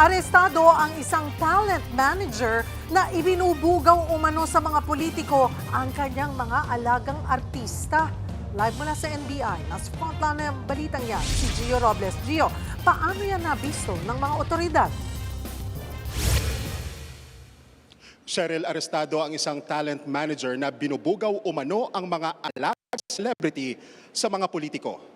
Arestado ang isang talent manager na ibinubugaw umano sa mga politiko ang kanyang mga alagang artista. Live mula sa NBI, nasa frontline ng balitang yan, si Gio Robles. Gio, paano yan nabisto ng mga otoridad? Cheryl, arestado ang isang talent manager na binubugaw umano ang mga alagang celebrity sa mga politiko.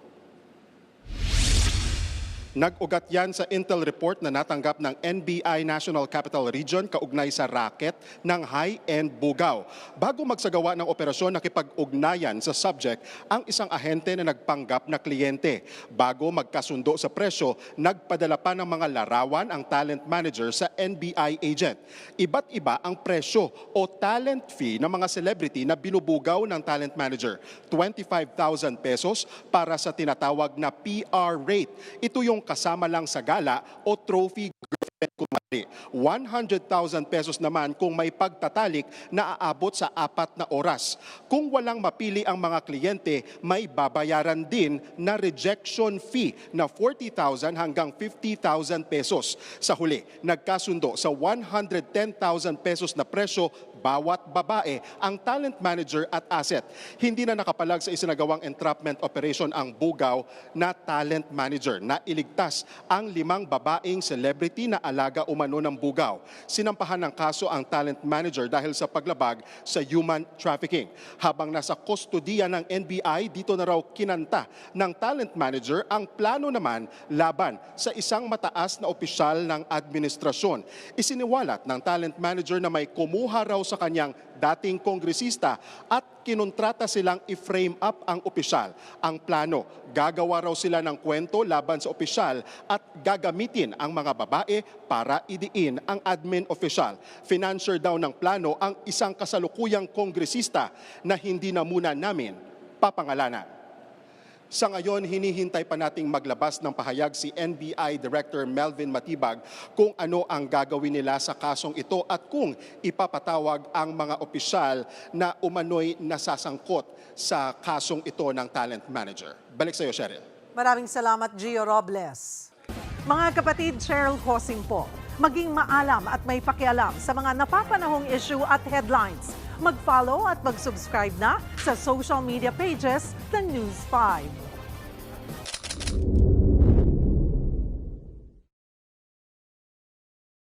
Nag-ugat yan sa intel report na natanggap ng NBI National Capital Region kaugnay sa racket ng high-end bugaw. Bago magsagawa ng operasyon, nakipag-ugnayan sa subject ang isang ahente na nagpanggap na kliyente. Bago magkasundo sa presyo, nagpadala pa ng mga larawan ang talent manager sa NBI agent. Iba't iba ang presyo o talent fee ng mga celebrity na binubugaw ng talent manager. 25,000 pesos para sa tinatawag na PR rate. Ito yung kasama lang sa gala o trophy girlfriend kumari. 100,000 pesos naman kung may pagtatalik na aabot sa 4 na oras. Kung walang mapili ang mga kliyente, may babayaran din na rejection fee na 40,000 hanggang 50,000 pesos. Sa huli, nagkasundo sa 110,000 pesos na presyo bawat babae ang talent manager at asset. Hindi na nakapalag sa isinagawang entrapment operation ang bugaw na talent manager na iligtas ang 5 babaeng celebrity na alaga umano ng bugaw. Sinampahan ng kaso ang talent manager dahil sa paglabag sa human trafficking. Habang nasa kustodiya ng NBI, dito na raw kinanta ng talent manager ang plano naman laban sa isang mataas na opisyal ng administrasyon. Isiniwalat ng talent manager na may kumuha raw sa kanyang dating kongresista at kinontrata silang i-frame up ang opisyal. Ang plano, gagawa raw sila ng kwento laban sa opisyal at gagamitin ang mga babae para idiin ang admin opisyal. Financier daw ng plano ang isang kasalukuyang kongresista na hindi na muna namin papangalanan. Sa ngayon, hinihintay pa nating maglabas ng pahayag si NBI Director Melvin Matibag kung ano ang gagawin nila sa kasong ito at kung ipapatawag ang mga opisyal na umano'y nasasangkot sa kasong ito ng talent manager. Balik sa iyo, Cheryl. Maraming salamat, Gio Robles. Mga kapatid, Cheryl Hosing po. Maging maalam at may pakialam sa mga napapanahong issue at headlines. Mag-follow at mag-subscribe na sa social media pages ng News 5.